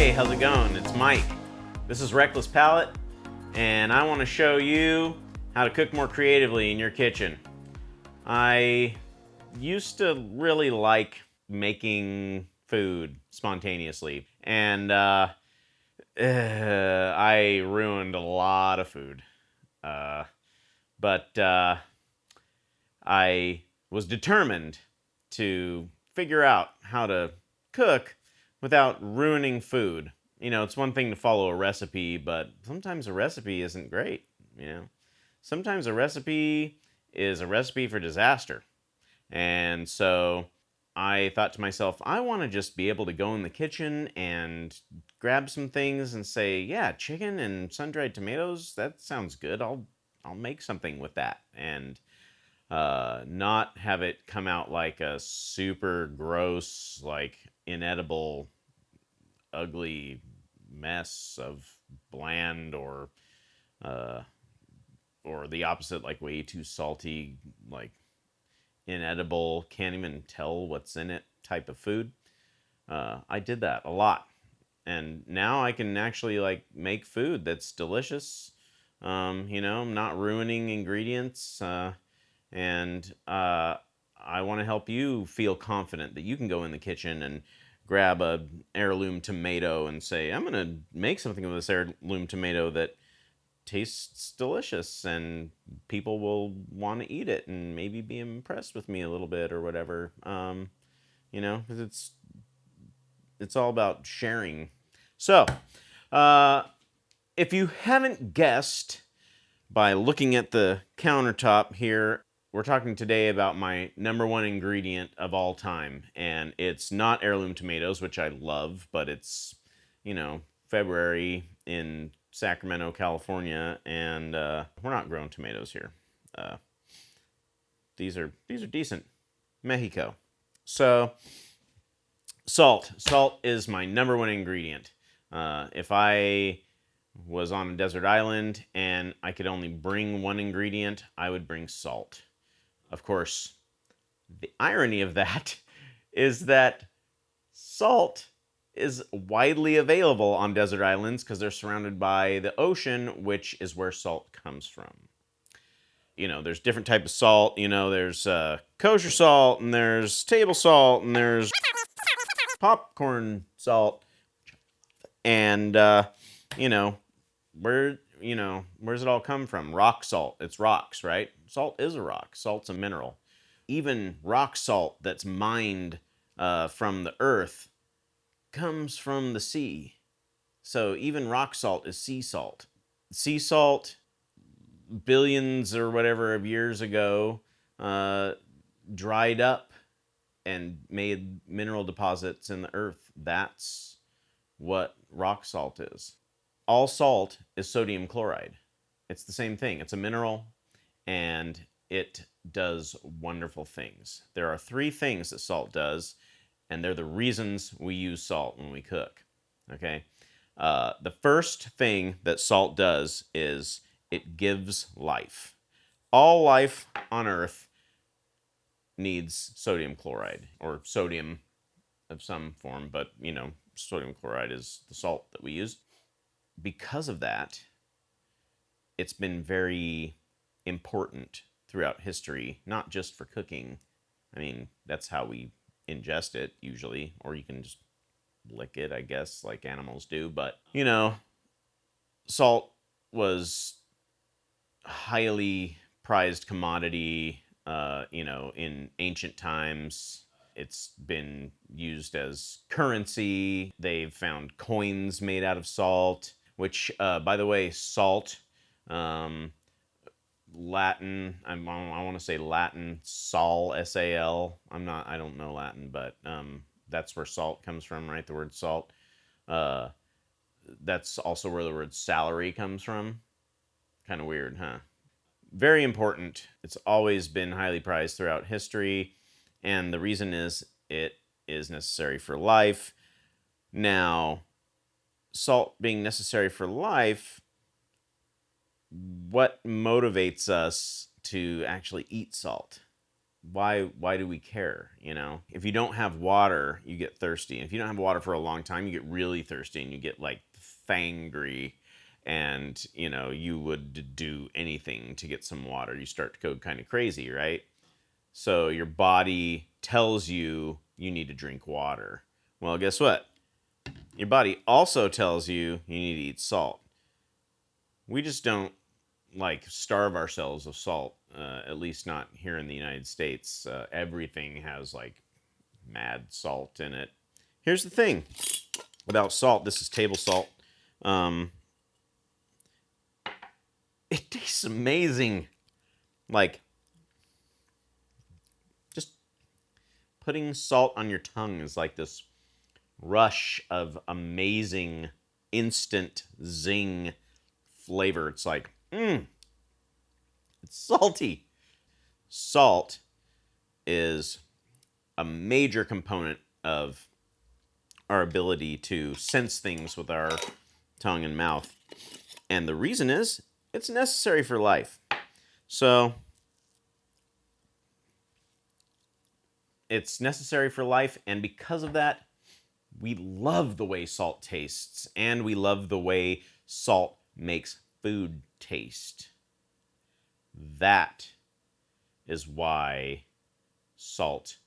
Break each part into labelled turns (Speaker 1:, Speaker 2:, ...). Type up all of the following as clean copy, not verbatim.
Speaker 1: Hey, how's it going? It's Mike. This is Reckless Palate, and I want to show you how to cook more creatively in your kitchen. I used to really like making food spontaneously, and I ruined a lot of food. But I was determined to figure out how to cook without ruining food. You know, it's one thing to follow a recipe, but sometimes a recipe isn't great, you know. Sometimes a recipe is a recipe for disaster. And so I thought to myself, I want to just be able to go in the kitchen and grab some things and say, yeah, chicken and sun-dried tomatoes, that sounds good. I'll make something with that. And not have it come out like a super gross, like inedible, ugly mess of bland or the opposite, like way too salty, like inedible, can't even tell what's in it type of food. I did that a lot, and now I can actually like make food that's delicious. You know, I'm not ruining ingredients, and I want to help you feel confident that you can go in the kitchen and grab a heirloom tomato and say, I'm going to make something with this heirloom tomato that tastes delicious and people will want to eat it and maybe be impressed with me a little bit or whatever. You know, 'cause it's all about sharing. So, if you haven't guessed by looking at the countertop here, we're talking today about my number one ingredient of all time, and it's not heirloom tomatoes, which I love, but it's, you know, February in Sacramento, California, and we're not growing tomatoes here. These are decent. Mexico. So, salt. Salt is my number one ingredient. If I was on a desert island and I could only bring one ingredient, I would bring salt. Of course, the irony of that is that salt is widely available on desert islands because they're surrounded by the ocean, which is where salt comes from. You know, there's different type of salt. You know, there's kosher salt, and there's table salt, and there's popcorn salt. And, you know, where's it all come from? Rock salt. It's rocks, right? Salt is a rock. Salt's a mineral. Even rock salt that's mined from the earth comes from the sea. So even rock salt is sea salt. Sea salt, billions or whatever of years ago, dried up and made mineral deposits in the earth. That's what rock salt is. All salt is sodium chloride. It's the same thing. It's a mineral, and it does wonderful things. There are three things that salt does, and they're the reasons we use salt when we cook. Okay? The first thing that salt does is it gives life. All life on Earth needs sodium chloride, or sodium of some form, but, you know, sodium chloride is the salt that we use. Because of that, it's been very important throughout history, not just for cooking. I mean, that's how we ingest it usually, or you can just lick it, I guess, like animals do. But, you know, salt was a highly prized commodity, you know, in ancient times. It's been used as currency. They've found coins made out of salt, which, by the way, salt, Latin, I want to say Latin, sal, S-A-L. I don't know Latin, but that's where salt comes from, right? The word salt. That's also where the word salary comes from. Kind of weird, huh? Very important. It's always been highly prized throughout history, and the reason is it is necessary for life. Now, salt being necessary for life, what motivates us to actually eat salt? why do we care? If you don't have water, you get thirsty. And if you don't have water for a long time, you get really thirsty and you get like fangry, and you would do anything to get some water. You start to go kind of crazy, right? So your body tells you you need to drink water. Well, guess what? Your body also tells you you need to eat salt. We just don't like starve ourselves of salt, at least not here in the United States. Everything has like mad salt in it. Here's the thing about salt. This is table salt. It tastes amazing. Like, just putting salt on your tongue is like this rush of amazing instant zing flavor. It's like, it's salty. Salt is a major component of our ability to sense things with our tongue and mouth. And the reason is, it's necessary for life. So, it's necessary for life, and because of that, we love the way salt tastes, and we love the way salt makes food taste. That is why salt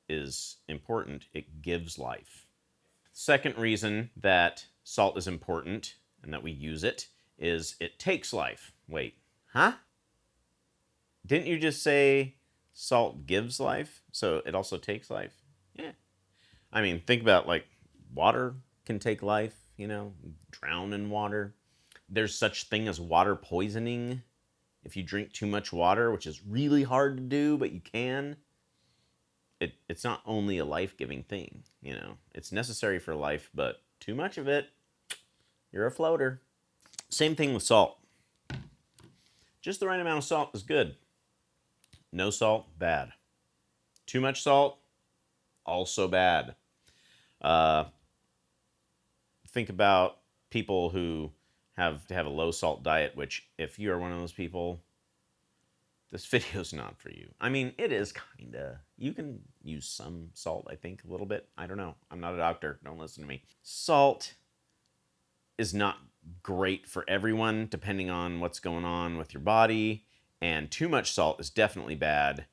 Speaker 1: is important. It gives life. Second reason that salt is important and that we use it is it takes life. Wait, huh? Didn't you just say salt gives life, so it also takes life? Yeah. I mean, think about like water can take life, drown in water. There's such thing as water poisoning if you drink too much water, which is really hard to do, but you can. It's not only a life-giving thing, It's necessary for life, but too much of it, you're a floater. Same thing with salt. Just the right amount of salt is good. No salt, bad. Too much salt, also bad. Think about people who have to have a low salt diet, which if you are one of those people, this video's not for you. I mean, it is kinda. You can use some salt, I think, a little bit. I don't know. I'm not a doctor. Don't listen to me. Salt is not great for everyone, depending on what's going on with your body. And too much salt is definitely bad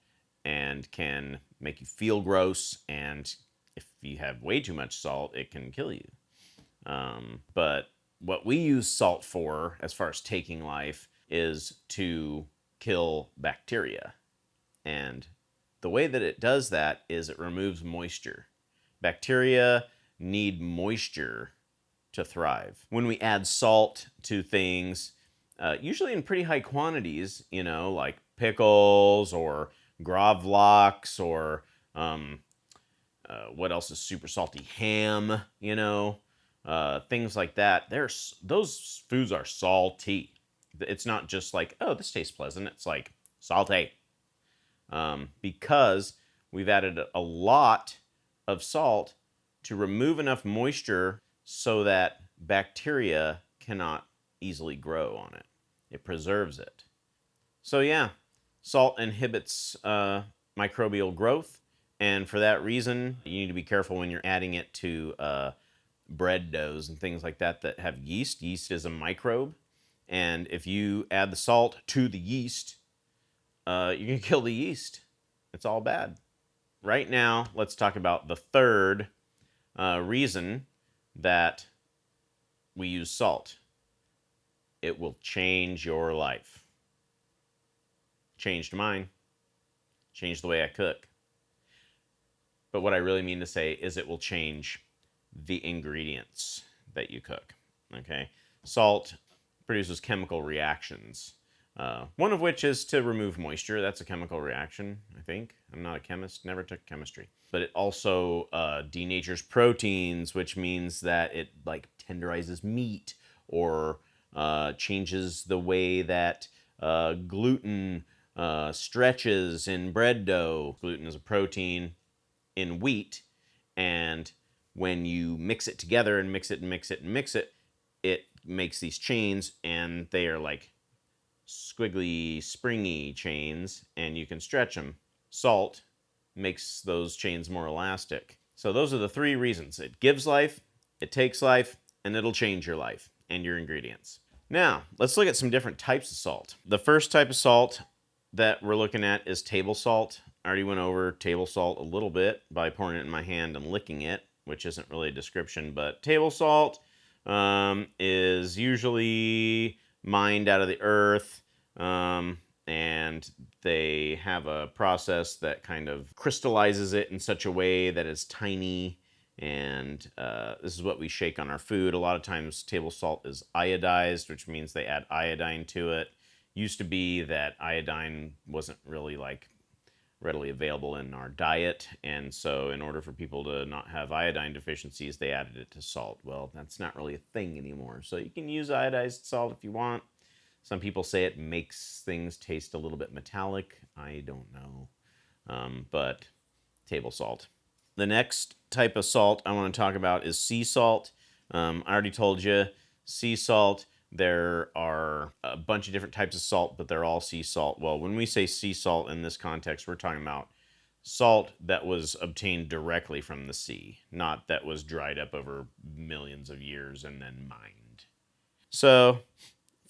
Speaker 1: and can make you feel gross. And if you have way too much salt, it can kill you. But what we use salt for, as far as taking life, is to kill bacteria. And the way that it does that is it removes moisture. Bacteria need moisture to thrive. When we add salt to things, usually in pretty high quantities, like pickles or gravlax or what else is super salty? Ham, things like that. Those foods are salty. It's not just like, oh, this tastes pleasant. It's like salty. Because we've added a lot of salt to remove enough moisture so that bacteria cannot easily grow on it. It preserves it. So yeah, salt inhibits microbial growth, and for that reason, you need to be careful when you're adding it to bread doughs and things like that that have yeast. Yeast is a microbe, and if you add the salt to the yeast, you can kill the yeast. It's all bad. Right now, let's talk about the third reason that we use salt. It will change your life. Changed mine. Changed the way I cook. But what I really mean to say is it will change the ingredients that you cook. Okay? Salt produces chemical reactions. One of which is to remove moisture. That's a chemical reaction, I think. I'm not a chemist, never took chemistry. But it also denatures proteins, which means that it like tenderizes meat or changes the way that gluten stretches in bread dough. Gluten is a protein in wheat, and when you mix it together and mix it and mix it and mix it, it makes these chains, and they are like squiggly, springy chains, and you can stretch them. salt makes those chains more elastic. So those are the three reasons. It gives life, it takes life, and it'll change your life and your ingredients. Now, let's look at some different types of salt. The first type of salt that we're looking at is table salt. I already went over table salt a little bit by pouring it in my hand and licking it, which isn't really a description, but table salt is usually mined out of the earth, and they have a process that kind of crystallizes it in such a way that it's tiny, and this is what we shake on our food. A lot of times table salt is iodized, which means they add iodine to it. Used to be that iodine wasn't really like readily available in our diet, and so in order for people to not have iodine deficiencies, they added it to salt. Well, that's not really a thing anymore, so you can use iodized salt if you want. Some people say it makes things taste a little bit metallic. I don't know, but table salt. The next type of salt I want to talk about is sea salt. I already told you, sea salt, there are a bunch of different types of salt, but they're all sea salt. Well, when we say sea salt in this context, we're talking about salt that was obtained directly from the sea, not that was dried up over millions of years and then mined. So,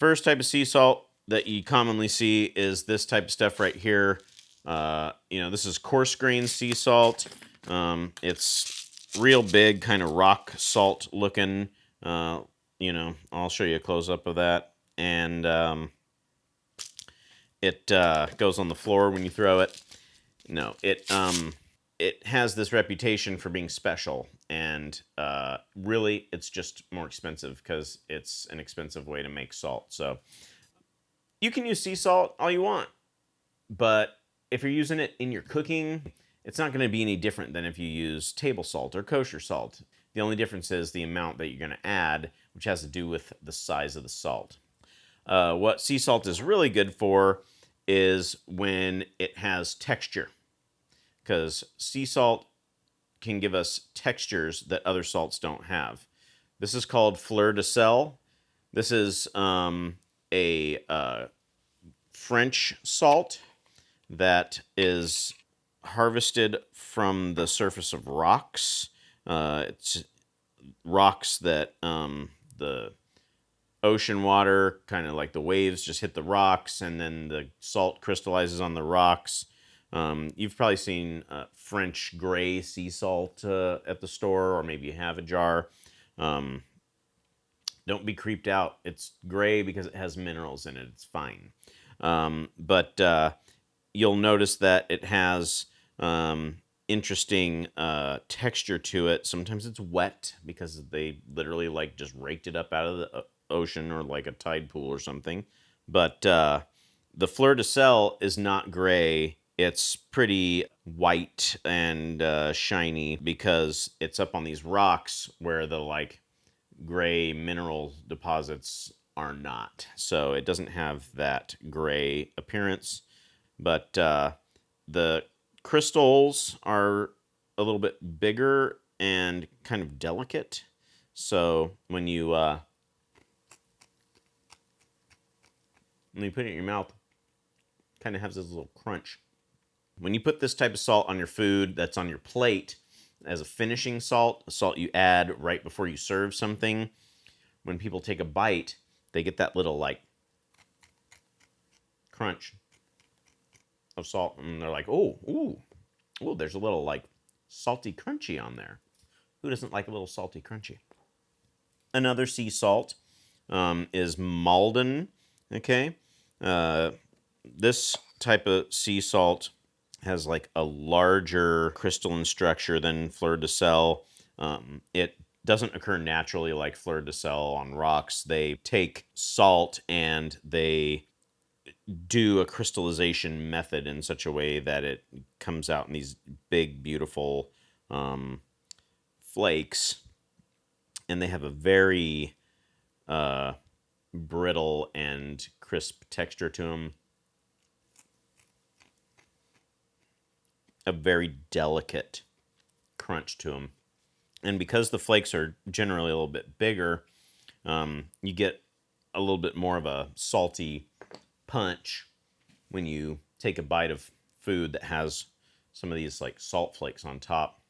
Speaker 1: first type of sea salt that you commonly see is this type of stuff right here. This is coarse grain sea salt. It's real big, kind of rock salt looking. I'll show you a close up of that. And it goes on the floor when you throw it. No, it has this reputation for being special, and really it's just more expensive because it's an expensive way to make salt. So you can use sea salt all you want, but if you're using it in your cooking, it's not going to be any different than if you use table salt or kosher salt. The only difference is the amount that you're going to add, which has to do with the size of the salt. What sea salt is really good for is when it has texture, because sea salt can give us textures that other salts don't have. This is called fleur de sel. This is a French salt that is harvested from the surface of rocks. It's rocks that the ocean water, kind of like the waves, just hit the rocks, and then the salt crystallizes on the rocks. You've probably seen French gray sea salt at the store, or maybe you have a jar. Don't be creeped out. It's gray because it has minerals in it. It's fine. But you'll notice that it has interesting texture to it. Sometimes it's wet because they literally like just raked it up out of the ocean or like a tide pool or something. But the fleur de sel is not gray. It's pretty white and shiny because it's up on these rocks where the like gray mineral deposits are not. So it doesn't have that gray appearance. But the crystals are a little bit bigger and kind of delicate. So when you put it in your mouth, it kind of has this little crunch. When you put this type of salt on your food that's on your plate as a finishing salt, a salt you add right before you serve something, when people take a bite, they get that little like crunch of salt, and they're like, oh, there's a little like salty crunchy on there. Who doesn't like a little salty crunchy? Another sea salt is Malden. Okay, this type of sea salt has like a larger crystalline structure than fleur de sel. It doesn't occur naturally like fleur de sel on rocks. They take salt and they do a crystallization method in such a way that it comes out in these big, beautiful flakes, and they have a very brittle and crisp texture to them. A very delicate crunch to them. And because the flakes are generally a little bit bigger, you get a little bit more of a salty punch when you take a bite of food that has some of these like salt flakes on top.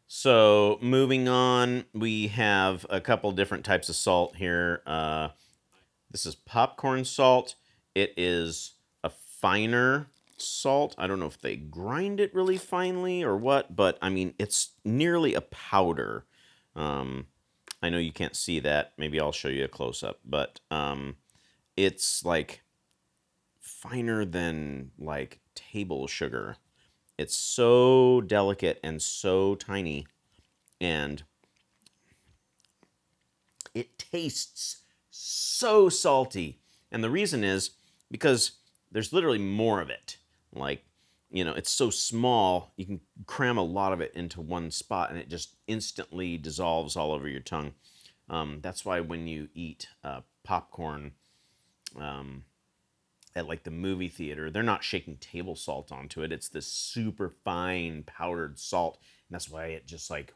Speaker 1: So moving on, we have a couple different types of salt here. This is popcorn salt. It is a finer salt. I don't know if they grind it really finely or what, but I mean, it's nearly a powder. I know you can't see that. Maybe I'll show you a close up, but it's like finer than like table sugar. It's so delicate and so tiny, and it tastes so salty. And the reason is because there's literally more of it. Like, it's so small, you can cram a lot of it into one spot and it just instantly dissolves all over your tongue. That's why when you eat popcorn at like the movie theater, they're not shaking table salt onto it. It's this super fine powdered salt. And that's why it just like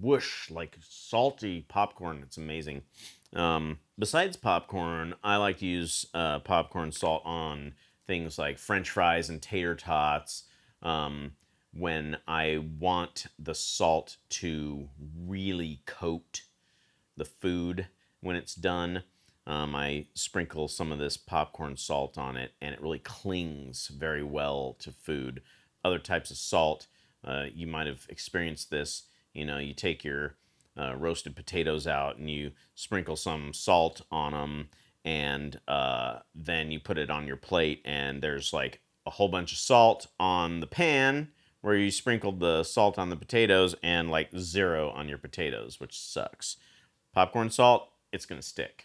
Speaker 1: whoosh, like salty popcorn. It's amazing. Besides popcorn, I like to use popcorn salt on things like French fries and tater tots. When I want the salt to really coat the food when it's done, I sprinkle some of this popcorn salt on it, and it really clings very well to food. Other types of salt, you might have experienced this. You take your roasted potatoes out and you sprinkle some salt on them, and then you put it on your plate, and there's like a whole bunch of salt on the pan where you sprinkled the salt on the potatoes and like zero on your potatoes, which sucks. Popcorn salt, it's going to stick.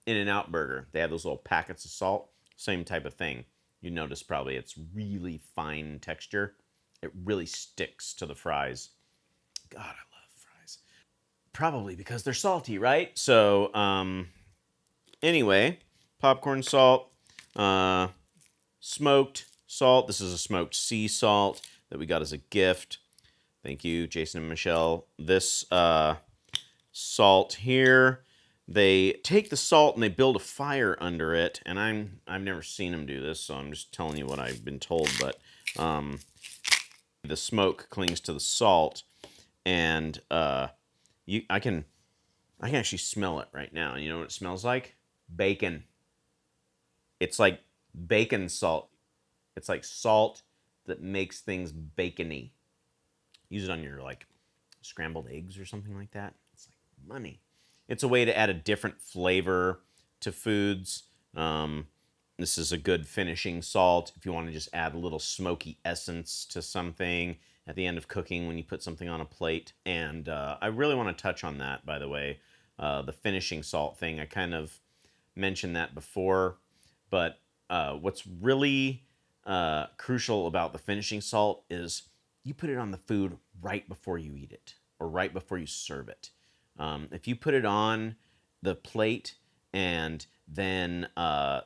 Speaker 1: In-N-Out Burger, they have those little packets of salt. Same type of thing. You notice probably it's really fine texture. It really sticks to the fries. God, I love fries. Probably because they're salty, right? So, anyway, popcorn salt, smoked salt. This is a smoked sea salt that we got as a gift. Thank you, Jason and Michelle. This salt here, they take the salt and they build a fire under it. And I've never seen them do this, so I'm just telling you what I've been told. But the smoke clings to the salt, and I can actually smell it right now. You know what it smells like? Bacon. It's like bacon salt. It's like salt that makes things bacony. Use it on your like scrambled eggs or something like that. It's like money. It's a way to add a different flavor to foods. This is a good finishing salt if you want to just add a little smoky essence to something at the end of cooking when you put something on a plate. And I really want to touch on that, by the way, the finishing salt thing. I kind of mentioned that before, but what's really crucial about the finishing salt is you put it on the food right before you eat it or right before you serve it. If you put it on the plate and then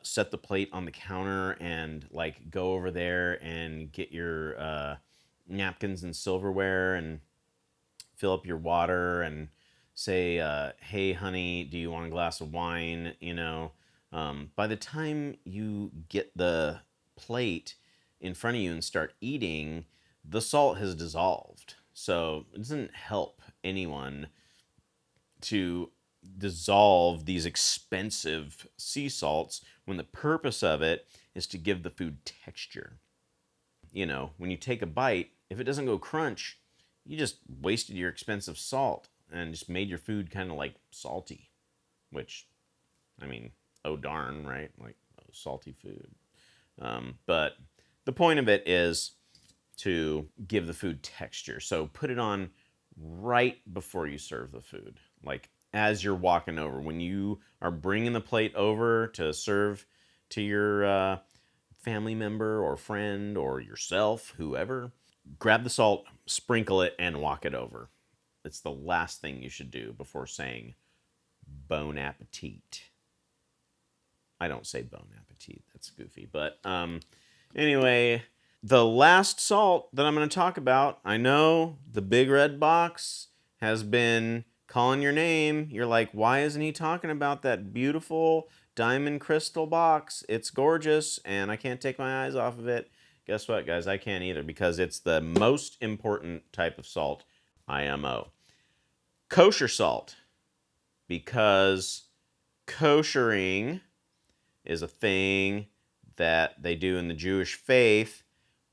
Speaker 1: set the plate on the counter and like go over there and get your napkins and silverware and fill up your water and say, hey, honey, do you want a glass of wine? By the time you get the plate in front of you and start eating, the salt has dissolved. So it doesn't help anyone to dissolve these expensive sea salts when the purpose of it is to give the food texture. When you take a bite, if it doesn't go crunch, you just wasted your expensive salt and just made your food kind of like salty, which, I mean, oh darn, right? Like salty food. But the point of it is to give the food texture. So put it on right before you serve the food. Like as you're walking over, when you are bringing the plate over to serve to your family member or friend or yourself, whoever, grab the salt, sprinkle it, and walk it over. It's the last thing you should do before saying bon appetit. I don't say bon appetit. That's goofy. But anyway, the last salt that I'm going to talk about, I know the big red box has been calling your name. You're like, why isn't he talking about that beautiful diamond crystal box? It's gorgeous, and I can't take my eyes off of it. Guess what, guys? I can't either because it's the most important type of salt, IMO. Kosher salt, because koshering is a thing that they do in the Jewish faith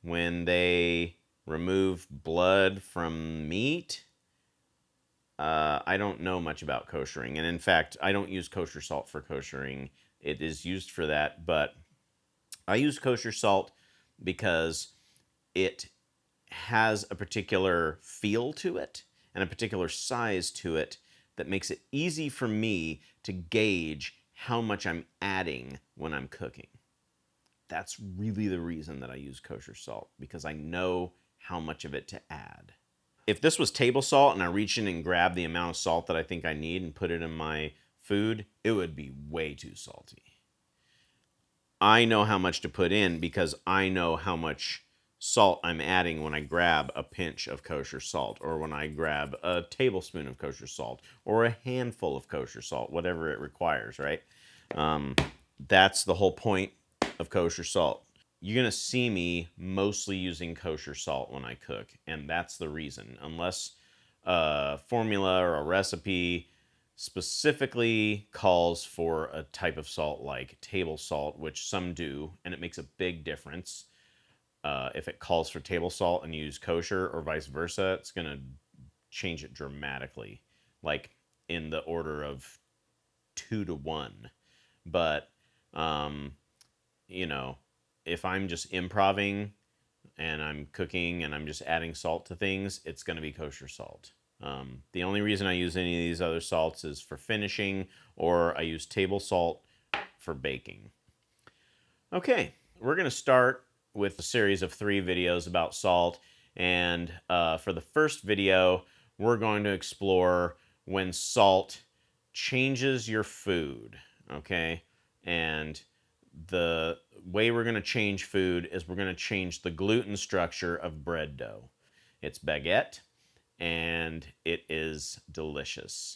Speaker 1: when they remove blood from meat. I don't know much about koshering, and in fact, I don't use kosher salt for koshering. It is used for that, but I use kosher salt because it has a particular feel to it and a particular size to it that makes it easy for me to gauge how much I'm adding when I'm cooking. That's really the reason that I use kosher salt, because I know how much of it to add. If this was table salt and I reach in and grab the amount of salt that I think I need and put it in my food, it would be way too salty. I know how much to put in because I know how much salt I'm adding when I grab a pinch of kosher salt, or when I grab a tablespoon of kosher salt, or a handful of kosher salt, whatever it requires, right? That's the whole point of kosher salt. You're going to see me mostly using kosher salt when I cook, and that's the reason. Unless a formula or a recipe specifically calls for a type of salt like table salt, which some do, and it makes a big difference. If it calls for table salt and you use kosher, or vice versa, it's going to change it dramatically, like in the order of 2 to 1. But, you know, if I'm just improvising and I'm cooking and I'm just adding salt to things, it's going to be kosher salt. The only reason I use any of these other salts is for finishing, or I use table salt for baking. Okay, we're going to start with a series of 3 videos about salt, and for the first video, we're going to explore when salt changes your food, okay? And the way we're going to change food is we're going to change the gluten structure of bread dough. It's baguette, and it is delicious.